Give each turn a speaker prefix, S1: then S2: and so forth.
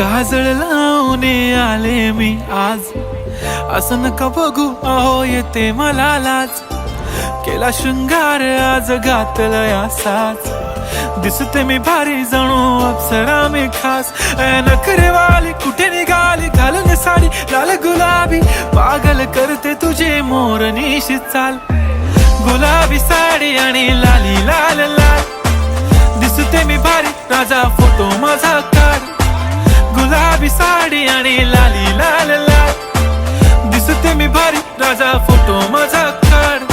S1: काजळ लावून आले मी आज, असं नका बघू अहो येते मला लाज. केला शृंगार आज घातलाय असाच, दिसते मी भारी जणू अप्सरा मी खास. नखरेवाली कुठे निघाली घालून साडी लाल गुलाबी, पागल करते तुझे मोरनीशी चाल. गुलाबी साडी आणि लाली लाल लाल, दिसते मी भारी राजा फोटो माझा काढ. गुलाबी साडी आणि लाली लाल लाल, दिसते मी भारी राजा फोटो माझा काढ.